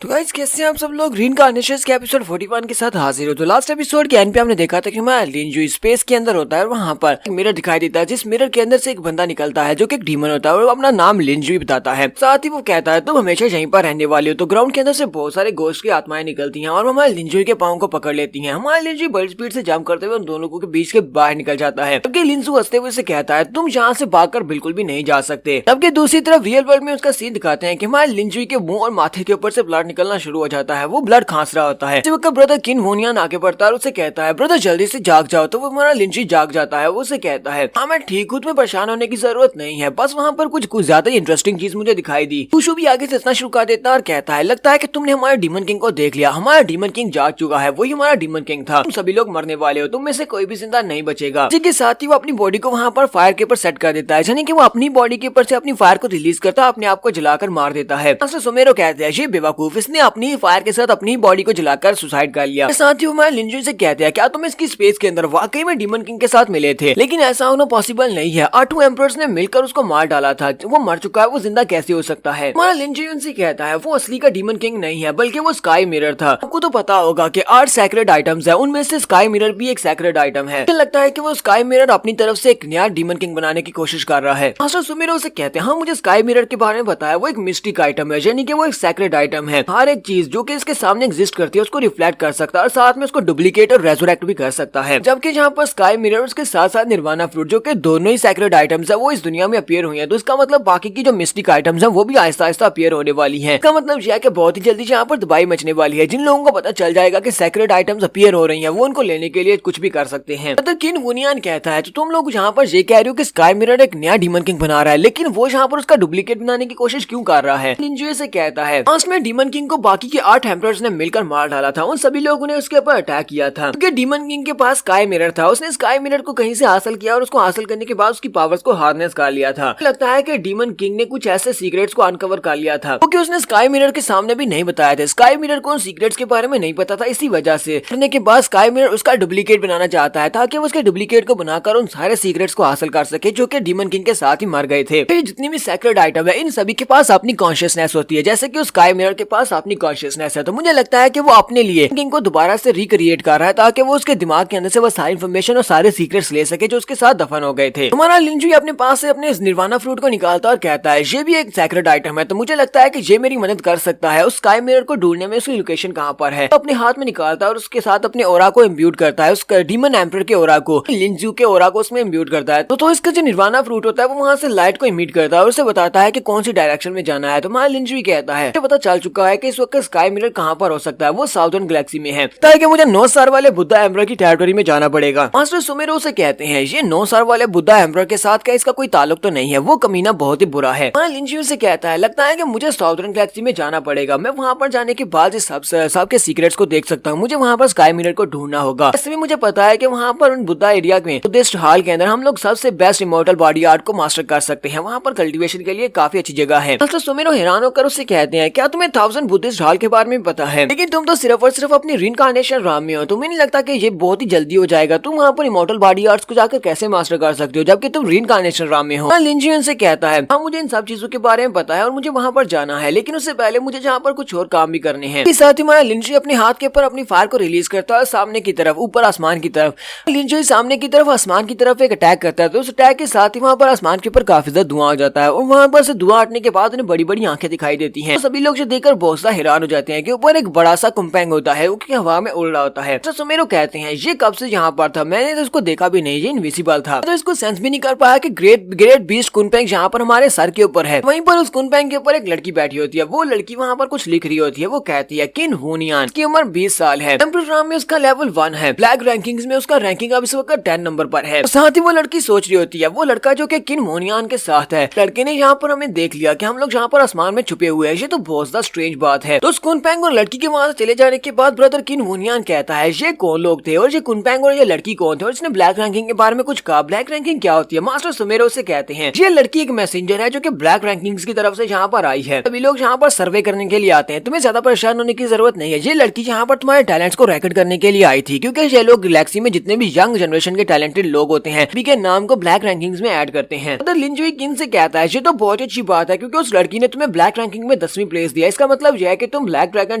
तो गाइस कैसे हैं आप सब लोग। रीइंकार्नेशन के एपिसोड 41 के साथ हाजिर हो। तो लास्ट एपिसोड के एंड पे हमने देखा था कि हमारा लिंजू स्पेस के अंदर होता है और वहां पर एक मिरर दिखाई देता है, जिस मिरर के अंदर से एक बंदा निकलता है जो कि एक डीमन होता है और वो अपना नाम लिंजू ही बताता है। साथ ही वो कहता है तुम हमेशा यहीं पर रहने वाले हो। तो ग्राउंड के अंदर से बहुत सारे गोश्त की आत्माएं निकलती है और हमारे लिंजू के पाँव को पकड़ लेती है। हमारे लिंजू बड़ी स्पीड से जंप करते हुए उन दोनों के बीच के बाहर निकल जाता है, जबकि लिंजू हंसते हुए से कहता है तुम यहाँ से भागकर बिल्कुल भी नहीं जा सकते। जबकि दूसरी तरफ रियल वर्ल्ड में उसका सीन दिखाते हैं कि हमारे लिंजू के मुंह और माथे के ऊपर से ब्लड निकलना शुरू हो जाता है। वो ब्लड खांस रहा होता है। जब ब्रदर किन वोनियान आगे बढ़ता है और उसे कहता है ब्रदर जल्दी से जाग जाओ। तो वो हमारा लिंजी जाग जाता है। वो उसे कहता है हाँ मैं ठीक हूँ, तुम्हें परेशान होने की जरूरत नहीं है, बस वहाँ पर कुछ ज्यादा इंटरेस्टिंग चीज मुझे दिखाई दी। खुशू भी आगे से हंसना शुरू कर देता है और कहता है लगता है कि तुमने हमारे डीमन किंग को देख लिया। हमारा डीमन किंग जाग चुका है, वही हमारा डीमन किंग था। तुम सभी लोग मरने वाले हो, तुम में से कोई भी जिंदा नहीं बचेगा। जिसके साथ ही वो अपनी बॉडी को वहाँ पर फायर के ऊपर सेट कर देता है, यानी कि वो अपनी बॉडी के ऊपर से अपनी फायर को रिलीज करता है, अपने आप को जलाकर मार देता है। सुमेरो कहते हैं ये बेवकूफ, इसने अपनी फायर के साथ अपनी बॉडी को जलाकर सुसाइड कर लिया। साथ ही हमारे लिंजू से कहते हैं क्या तुम इसकी स्पेस के अंदर वाकई में डीमन किंग के साथ मिले थे, लेकिन ऐसा होना पॉसिबल नहीं है। 8 एम्परर्स ने मिलकर उसको मार डाला था, वो मर चुका है, वो जिंदा कैसे हो सकता है। हमारा लिंजू उनसे कहता है वो असली का डीमन किंग नहीं है बल्कि वो स्काई मिरर था। आपको तो पता होगा कि 8 सैक्रेड आइटम्स है, उनमें से स्काई मिरर भी एक सैक्रेड आइटम है। मुझे लगता है कि वो स्काई मिरर अपनी तरफ से एक नया डीमन किंग बनाने की कोशिश कर रहा है। मास्टर सुमेरो से कहते हैं हाँ मुझे स्काई मिरर के बारे में बताया, वो एक मिस्टिक आइटम है, यानी कि वो एक सैक्रेड आइटम है। हर एक चीज जो कि इसके सामने एग्जिस्ट करती है उसको रिफ्लेक्ट कर सकता है और साथ में उसको डुप्लीकेट और रेजोरेक्ट भी कर सकता है। जबकि जहाँ पर स्काई मिरर उसके साथ साथ निर्वाणा फ्रूट जो कि दोनों ही सैक्रेड आइटम्स है वो इस दुनिया में अपीयर हुई है। तो इसका मतलब बाकी की जो मिस्टिक आइटम्स है वो भी आहिस्ता आहिस्ता अपीयर होने वाली है। इसका मतलब यह है कि बहुत ही जल्दी यहाँ पर तबाही मचने वाली है। जिन लोगों को पता चल जाएगा कि सैक्रेड आइटम्स अपीयर हो रही है वो उनको लेने के लिए कुछ भी कर सकते हैं। किन वुनियान कहता है तो तुम लोग यहाँ पर ये कह रहे हो कि स्काई मिरर एक नया डीमन किंग बना रहा है, लेकिन वो यहाँ पर उसका डुप्लीकेट बनाने की कोशिश क्यों कर रहा है। लिंजू से कहता है लास्ट में डीमन किंग को बाकी के 8 एम्परर्स ने मिलकर मार डाला था, उन सभी लोगों ने उसके ऊपर अटैक किया था क्योंकि डीमन किंग के पास स्काई मिरर था। उसने स्काई मिरर को कहीं से हासिल किया और उसको हासिल करने के बाद उसकी पावर्स को हार्नेस कर लिया था। लगता है कि डीमन किंग ने कुछ ऐसे सीक्रेट्स को अनकवर कर लिया था क्योंकि उसने स्काई मिरर के सामने भी नहीं बताया था। स्काई मिरर को उन सीक्रेट्स के बारे में नहीं पता था, इसी वजह से करने के बाद स्काई मिरर उसका डुप्लीकेट बनाना चाहता है ताकि वो उसके डुप्लीकेट को बनाकर उन सारे सीक्रेट्स को हासिल कर सके जो कि डीमन किंग के साथ ही मर गए थे। फिर जितनी भी सैक्रेड आइटम है इन सभी के पास अपनी कॉन्शियसनेस होती है, जैसे कि उस स्काई मिरर के पास अपनी कॉन्शियसनेस है। तो मुझे लगता है कि वो अपने लिए किंग को दोबारा से रिक्रिएट कर रहा है ताकि वो उसके दिमाग के अंदर से वो सारी इन्फॉर्मेशन और सारे सीक्रेट्स ले सके जो उसके साथ दफन हो गए थे। हमारा लिंजू अपने पास से अपने निर्वाणा फ्रूट को निकालता और कहता है ये भी एक सैक्रेड आइटम है, तो मुझे लगता है कि ये मेरी मदद कर सकता है उस स्काई मिरर को ढूंढने में, उसकी लोकेशन कहाँ पर है। तो अपने हाथ में निकालता है और उसके साथ अपने ओरा को इम्ब्यूट करता है, उस डीमन एम्परर के ओरा को, लिंजू के ओरा को उसमें इम्ब्यूट करता है। तो इसका जो निर्वाणा फ्रूट होता है वो वहाँ से लाइट को इमिट करता है और उसे बताता है कि कौन सी डायरेक्शन में जाना है। तो हमारा लिंजू कहता है पता चल चुका है कि इस वक्त स्काई मिरर कहाँ पर हो सकता है, वो साउदर्न गैलेक्सी में है, ताकि मुझे 9 स्टार वाले बुद्धा एम्परर की टेरिटरी में जाना पड़ेगा। मास्टर सुमेरो से कहते हैं ये 9 स्टार वाले बुद्धा एम्परर के साथ क्या इसका कोई ताल्लुक तो नहीं है, वो कमीना बहुत ही बुरा है। लिंजू से कहता है लगता है कि मुझे साउदर्न गैलेक्सी में जाना पड़ेगा, मैं वहाँ पर जाने के बाद सबके सीक्रेट्स को देख सकता हूँ, मुझे वहाँ पर स्काई मिरर को ढूंढना होगा। इसमें मुझे पता है कि वहाँ पर उन बुद्धा एरिया में बुद्धिस्ट हॉल के अंदर हम लोग सबसे बेस्ट इमॉर्टल बॉडी आर्ट को मास्टर कर सकते हैं, वहाँ पर कल्टीवेशन के लिए काफी अच्छी जगह है। मास्टर सुमेरो हैरान होकर उससे कहते हैं क्या तुम्हें 1000 बुद्धिस्ट हॉल के बारे में पता है, लेकिन तुम तो सिर्फ और सिर्फ अपनी रीइंकार्नेशन राम में हो, तुम्हें नहीं लगता कि ये बहुत ही जल्दी हो जाएगा, तुम वहाँ पर इमॉर्टल बॉडी आर्ट्स को जाकर कैसे मास्टर कर सकते हो जबकि तुम रीइंकार्नेशन राम में हो। लिंजियन से कहता है हाँ मुझे इन सब चीजों के बारे में पता है और मुझे वहाँ पर जाना है, लेकिन उससे पहले मुझे जहाँ पर कुछ और काम भी करने हैं। साथ ही हमारा लिंजी अपने हाथ के ऊपर अपनी फायर को रिलीज करता है सामने की तरफ, ऊपर आसमान की तरफ। लिंजी सामने की तरफ आसमान की तरफ एक अटैक करता है, तो उस अटैक के साथ ही वहाँ पर आसमान के ऊपर काफी ज्यादा धुआं हो जाता है और वहाँ पर से धुआं हटने के बाद उन्हें बड़ी बड़ी आंखें दिखाई देती हैं। तो सभी लोग जो देखकर बहुत सा हैरान हो जाते हैं कि ऊपर एक बड़ा सा कुंपेंग होता है वो कि हवा में उड़ रहा होता है। तो सुमेरो कहते हैं ये कब से यहाँ पर था, मैंने तो इसको देखा भी नहीं, ये इनविजिबल था, तो इसको सेंस भी नहीं कर पाया कि ग्रेट बीस्ट कुंपेंग यहाँ पर हमारे सर के ऊपर है। वहीं पर उस कुंपेंग के ऊपर एक लड़की बैठी होती है, वो लड़की वहाँ पर कुछ लिख रही होती है, वो कहती है किन वुनियान की उम्र 20 साल है, एम्परर में उसका लेवल 1 है, ब्लैक रैंकिंग्स में उसका रैंकिंग अब इस वक्त 10 नंबर पर है। साथ ही वो लड़की सोच रही होती है वो लड़का जो कि किन वुनियान के साथ है, लड़के ने यहाँ पर हमें देख लिया कि हम लोग यहाँ पर आसमान में छुपे हुए हैं, ये तो बहुत ज्यादा स्ट्रेंज बात है। तो उस कुनपेंग और लड़की के वहाँ से चले जाने के बाद ब्रदर किन वुनियान कहता है ये कौन लोग थे और ये कुनपेंग और ये लड़की कौन थे और इसने ब्लैक रैंकिंग के बारे में कुछ कहा। ब्लैक रैंकिंग क्या होती है? मास्टर सुमेरो से कहते हैं ये लड़की एक मैसेंजर है जो कि ब्लैक रैंकिंग्स की तरफ से यहाँ पर आई है, सभी लोग यहाँ पर सर्वे करने के लिए आते हैं, तुम्हें ज्यादा परेशान होने की जरूरत नहीं है। ये लड़की यहाँ पर तुम्हारे टैलेंट्स को रिकॉर्ड करने के लिए आई थी क्योंकि ये लोग गैलेक्सी में जितने भी यंग जनरेशन के टैलेंटेड लोग होते हैं के नाम को ब्लैक रैंकिंग्स में ऐड करते हैं। लिंजुई किन से कहता है ये तो बहुत अच्छी बात है क्योंकि उस लड़की ने तुम्हें ब्लैक रैंकिंग में 10वीं प्लेस दिया, इसका मतलब मतलब यह है कि तुम ब्लैक ड्रैगन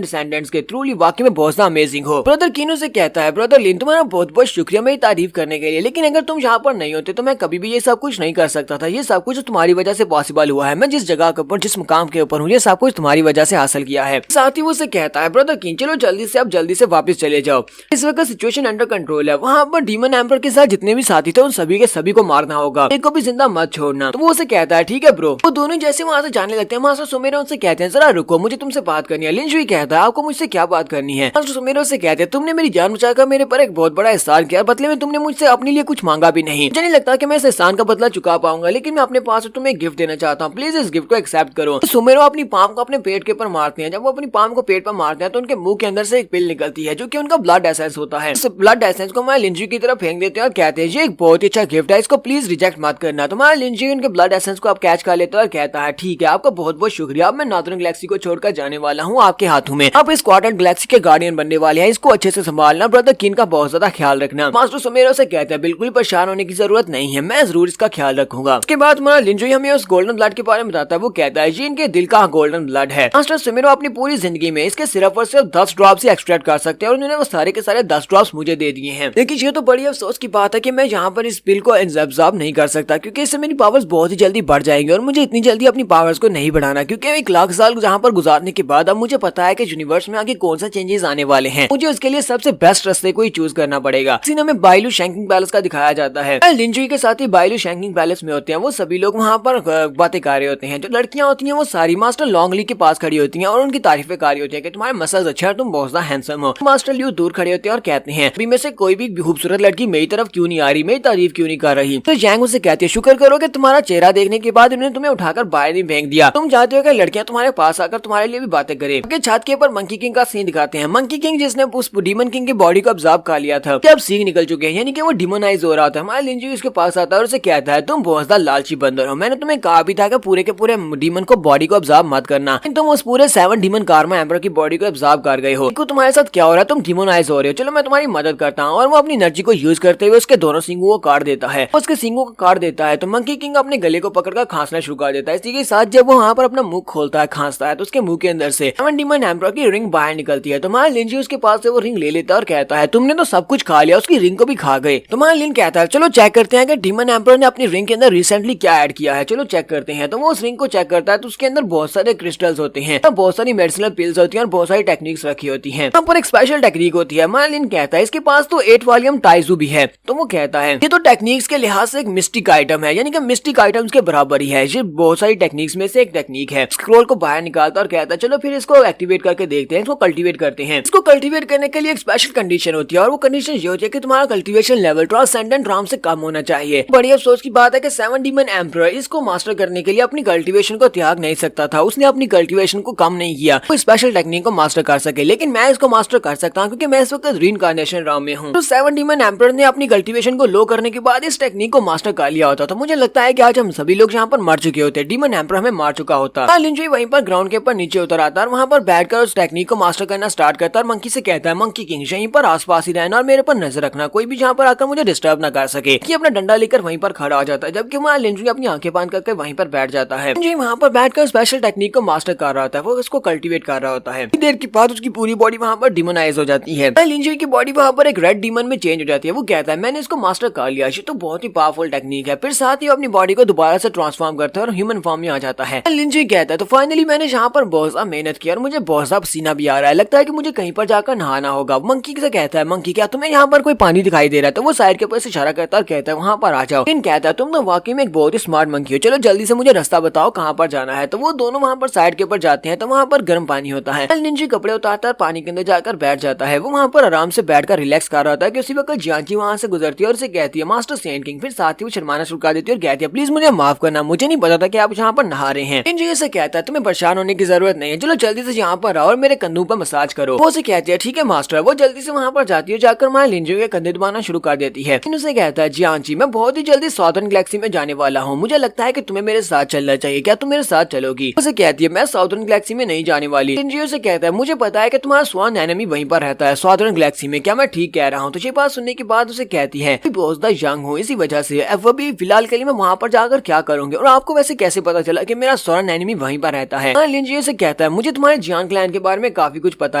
डिसेंडेंट्स के ट्रूली वाकई में बहुत अमेजिंग हो। ब्रदर कीनो से कहता है, ब्रदर लिन तुम्हारा बहुत बहुत शुक्रिया मेरी तारीफ करने के लिए, लेकिन अगर तुम यहाँ पर नहीं होते तो मैं कभी भी ये सब कुछ नहीं कर सकता था। ये सब कुछ तुम्हारी वजह से पॉसिबल हुआ है। मैं जिस जगह के ऊपर, जिस मुकाम के ऊपर हूँ, ये सब कुछ तुम्हारी वजह से हासिल किया है। साथ ही वो उसे कहता है, ब्रदर किन चलो जल्दी से वापस चले जाओ, इस वक्त सिचुएशन अंडर कंट्रोल है। वहाँ पर डीमन एम्पर के साथ जितने भी साथी थे उन सभी के सभी को मारना होगा, एक को भी जिंदा मत छोड़ना। तो वो उसे कहता है ठीक है ब्रो। वो दोनों जैसे वहाँ से जाने लगते हैं, मास्टर सुमेरो उनसे कहते हैं जरा रुको, मुझे तुमसे बात करनी है। लिंजुई कहता है आपको मुझसे क्या बात करनी है। मास्टर सुमेरो से कहते हैं तुमने मेरी जान बचाकर मेरे पर एक बहुत बड़ा एहसान किया, बदले में तुमने मुझसे अपने लिए कुछ मांगा भी नहीं। मुझे नहीं लगता कि मैं इस एहसान का बदला चुका पाऊंगा, लेकिन मैं अपने पास तुम्हें एक गिफ्ट देना चाहता हूँ, प्लीज इस गिफ्ट को एक्सेप्ट करो। सुमेरो अपनी पाम को अपने पेट के ऊपर मारते हैं। जब वो अपनी पाम को पेट पर मारते हैं तो उनके मुंह के अंदर से एक पिल निकलती है जो कि उनका ब्लड एसेंस होता है। इस ब्लड एसेंस को हमारे लिंजुई की तरफ फेंक देते हैं और कहते हैं ये एक बहुत ही अच्छा गिफ्ट है, इसको प्लीज रिजेक्ट मत करना। तो हमारा लिंजुई उनके ब्लड एसेंस को आप कैच कर लेते हैं और कहता है ठीक है आपका बहुत बहुत शुक्रिया, अब मैं नॉर्दर्न गैलेक्सी को छोड़कर जाने वाला हूँ आपके हाथों में। आप इस क्वार्टर गैलेक्सी के गार्डियन बनने वाले हैं, इसको अच्छे से संभालना, ब्रदर किन का बहुत ज्यादा ख्याल रखना। मास्टर सुमेरो से कहते हैं बिल्कुल परेशान होने की जरूरत नहीं है, मैं जरूर इसका ख्याल रखूंगा। उसके बाद हमारा लिंजुई हमें उस गोल्डन ब्लड के बारे में बताता है। वो कहता है ये इनके दिल का गोल्डन ब्लड है। मास्टर सुमेरो अपनी पूरी जिंदगी में इसके सिर्फ और सिर्फ 10 ड्रॉप्स ही एक्सट्रैक्ट कर सकते हैं और उन्होंने वो सारे के सारे 10 ड्रॉप्स मुझे दे दिए हैं। लेकिन ये तो बड़ी अफसोस की बात है कि मैं यहाँ पर इस पिल को एब्जॉर्ब नहीं कर सकता, क्योंकि इससे मेरी पावर्स बहुत ही जल्दी बढ़ जाएंगी और मुझे इतनी जल्दी अपनी पावर्स को नहीं बढ़ाना, क्योंकि 1 लाख साल जहाँ पर गुजारने के बाद अब मुझे पता है कि यूनिवर्स में आगे कौन सा चेंजेस आने वाले हैं। मुझे उसके लिए सबसे बेस्ट रास्ते को ही चूज करना पड़ेगा। सीन में बाइलू शैंकिंग पैलेस का दिखाया जाता है। लिंजुई के साथ ही बाइलू शैंकिंग पैलेस में होते हैं। वो सभी लोग वहाँ पर बातें कर रहे होते हैं। जो लड़कियां होती हैं वो सारी मास्टर लॉन्गली के पास खड़ी होती हैं और उनकी तारीफें कर रही होती हैं कि तुम्हारे मसल्स अच्छे हैं, तुम बहुत ज्यादा हैंडसम हो। मास्टर लियू दूर खड़े होते हैं और कहते हैं अभी में से कोई भी खूबसूरत लड़की मेरी तरफ क्यों नहीं आ रही, मेरी तारीफ क्यों नहीं कर रही। तो जैंग उसे कहती है शुक्र करो कि तुम्हारा चेहरा देखने के बाद उन्होंने तुम्हें उठाकर बाहर नहीं फेंक दिया। तुम चाहते हो कि लड़कियां तुम्हारे पास आकर तुम्हारे लिए भी बातें करें। छत के ऊपर मंकी किंग का सीन दिखाते हैं। मंकी किंग जिसने उस डीमन किंग की बॉडी को ऑब्जर्व कर लिया था, अब सींग निकल चुके हैं, यानी कि वो डिमोनाइज हो रहा था। हमारा लिंजुई उसके पास आता है और उसे कहता है तुम बहुत ज्यादा लालची बंदर हो, मैंने तुम्हें कहा भी था कि पूरे के पूरे डीमन को बॉडी को ऑब्जर्व मत करना, तुम उस पूरे 7 डीमन कार्मा एम्पर की बॉडी को ऑब्जर्व कर गए हो। तुम्हारे साथ क्या हो रहा है, तुम डिमोनाइज हो रहे हो, चलो मैं तुम्हारी मदद करता हूँ। और वो अपनी एनर्जी को यूज करते हुए उसके दोनों सींगों को काट देता है। उसके सींगों को काट देता है तो मंकी किंग अपने गले को पकड़कर खांसना शुरू कर देता है। इसी के साथ जब वो वहाँ पर अपना मुंह खोलता है, खांसता है, तो उसके मुंह के अंदर से 7 डीमन एम्पर की रिंग बाहर निकलती है। तो हमारा लिंजुई उसके पास से वो रिंग ले लेता है और कहता है तुमने तो सब कुछ खा लिया, उसकी रिंग को भी खा गए। तो हमारा लिन कहता है चलो चेक करते हैं कि डीमन एम्पर ने अपनी रिंग के अंदर रिसेंटली क्या ऐड किया है, चलो चेक करते हैं। तो वो उस रिंग को चेक करता है तो उसके अंदर बहुत सारे क्रिस्टल्स होते हैं, बहुत सारी मेडिसिनल पिल्स होती हैं और बहुत सारी टेक्निक्स रखी होती हैं। यहाँ पर एक स्पेशल टेक्निक होती है। हमारा लिन कहता है इसके पास तो 8 वॉल्यूम टाइजू भी है। तो वो कहता है ये तो टेक्निक्स के लिहाज से एक मिस्टिक आइटम है, यानी कि मिस्टिक आइटम्स के बराबर ही है। ये बहुत सारी टेक्निक्स में से एक टेक्निक है। स्क्रोल को बाहर निकालता और कहता है चलो फिर इसको एक्टिवेट करके देखते हैं, इसको कल्टीवेट करते हैं। इसको कल्टीवेट करने के लिए एक स्पेशल कंडीशन होती है और वो कंडीशन ये होती है कि तुम्हारा कल्टीवेशन लेवल ट्रांसेंडेंट राम से कम होना चाहिए। बड़ी अफसोस की बात है कि 7 डीमन एम्पर इसको मास्टर करने के लिए अपनी कल्टीवेशन को त्याग नहीं सकता था। उसने अपनी कल्टीवेशन को कम नहीं किया वो स्पेशल टेक्निक को मास्टर कर सके, लेकिन मैं इसको मास्टर कर सकता हूँ क्योंकि मैं इस वक्त रीइंकार्नेशन राम में हूँ। तो 7 डीमन एम्पर ने अपनी कल्टीवेशन को लो करने के बाद इस टेक्निक को मास्टर कर लिया होता। तो मुझे लगता है कि आज हम सभी लोग यहाँ पर मर चुके होते, डीमन एम्पर हमें मार चुका होता। लिंजुई वहीं पर ग्राउंड के ऊपर नीचे उतर आता है और वहाँ पर बैठकर उस टेक्निक को मास्टर करना स्टार्ट करता है और मंकी से कहता है मंकी किंग यहीं पर आसपास ही रहना और मेरे पर नजर रखना, कोई भी जहाँ पर आकर मुझे डिस्टर्ब ना कर सके। कि अपना डंडा लेकर वहीं पर खड़ा हो जाता है, जबकि हमारा लिंजुई अपनी आंखें बंद करके वहीं पर बैठ जाता है। लिंजुई वहाँ पर बैठकर स्पेशल टेक्निक को मास्टर कर रहा होता है, वो उसको कल्टीवेट कर रहा होता है। देर के बाद उसकी पूरी बॉडी वहाँ पर डिमोनाइज हो जाती है। लिंजुई की बॉडी वहाँ पर एक रेड डीमन में चेंज हो जाती है। वो कहता है मैंने इसको मास्टर कर लिया, ये तो बहुत ही पावरफुल टेक्निक है। फिर साथ ही अपनी बॉडी को दोबारा से ट्रांसफॉर्म करता है और ह्यूमन फॉर्म में आ जाता है। लिंजुई कहता है तो फाइनली मैंने यहाँ पर बहुत ज्यादा मेहनत की और मुझे बहुत ज्यादा पसीना भी आ रहा है, लगता है कि मुझे कहीं पर जाकर नहाना होगा। मंकी से कहता है मंकी क्या तुम्हें यहाँ पर कोई पानी दिखाई दे रहा है? तो वो साइड के ऊपर से इशारा करता है और कहता है वहाँ पर आ जाओ। लिन कहता है तुम तो वाकई में एक बहुत ही स्मार्ट मंकी हो, चलो जल्दी से मुझे रास्ता बताओ कहाँ पर जाना है। तो वो दोनों वहाँ पर साइड के ऊपर जाते हैं तो वहाँ पर गर्म पानी होता है। लिंजुई कपड़े उतारता है, पानी के अंदर जाकर बैठ जाता है। वो वहाँ पर आराम से बैठकर रिलैक्स कर रहा होता है कि उसी वक्त जियांची वहाँ से गुजरती है और उसे कहती है मास्टर सेंट किंग। फिर साथ ही वो शर्माना शुरू कर देती है और कहती है प्लीज मुझे माफ करना, मुझे नहीं पता था कि आप यहाँ पर नहा रहे हैं। लिंजुई से कहता है तुम्हें परेशान होने की जरूरत नहीं है, चलो जल्दी से यहाँ पर आओ और मेरे कंधों पर मसाज करो। वो उसे कहती है ठीक है मास्टर। वो जल्दी से वहाँ पर जाती है, जाकर माँ लिंजुई के कंधे दबाना शुरू कर देती है। उसे कहता है जियांची मैं बहुत ही जल्दी साउदर्न गैलेक्सी में जाने वाला हूँ, मुझे लगता है कि तुम्हें मेरे साथ चलना चाहिए, क्या तुम मेरे साथ चलोगी? उसे कहती है मैं साउदर्न गैलेक्सी में नहीं जाने वाली। लिंजुई से कहता है मुझे पता है कि तुम्हारा स्वान एनिमी वहीं पर रहता है साउदर्न गैलेक्सी में, क्या मैं ठीक कह रहा हूँ? तो ये बात सुनने के बाद उसे कहती है बहुत ज्यादा यंग हूँ, इसी वजह से वो भी फिलहाल के लिए मैं वहाँ पर जाकर क्या करूंगी और आपको वैसे कैसे पता चला कि मेरा स्वान एनिमी वहीं पर रहता है? लिंजुई से कहता कहता है मुझे तुम्हारे जियान क्लैन के बारे में काफी कुछ पता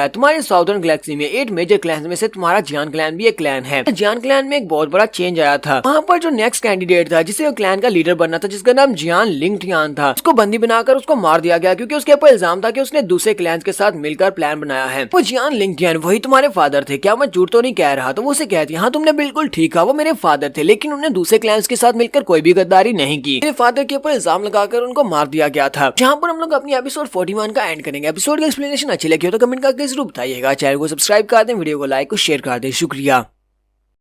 है। तुम्हारे साउदर्न गैलेक्सी में 8 मेजर क्लैन में से तुम्हारा जियान क्लैन भी एक क्लैन है। जियान क्लैन में एक बहुत बड़ा चेंज आया था। वहाँ पर जो नेक्स्ट कैंडिडेट था जिसे क्लैन का लीडर बनना था, जिसका नाम जियान लिंगटियान था, उसको बंदी बनाकर उसको मार दिया गया क्योंकि उसके ऊपर इल्जाम था कि उसने दूसरे क्लैन के साथ मिलकर प्लान बनाया है। वो जियान लिंगटियान वही तुम्हारे फादर थे, क्या मैं झूठ तो नहीं कह रहा? तो वो उसे कहती है हाँ तुमने बिल्कुल ठीक कहा, वो मेरे फादर थे, लेकिन उन्होंने दूसरे क्लैंस के साथ मिलकर कोई भी गद्दारी नहीं की। मेरे फादर के ऊपर इल्जाम लगाकर उनको मार दिया गया था। जहाँ पर हम लोग अपनी एपिसोड 41 का एंड करेंगे। एपिसोड का एक्सप्लेनेशन अच्छी लगी हो तो कमेंट करके जरूर बताइएगा। चैनल को सब्सक्राइब कर दें, वीडियो को लाइक और शेयर कर दें। शुक्रिया।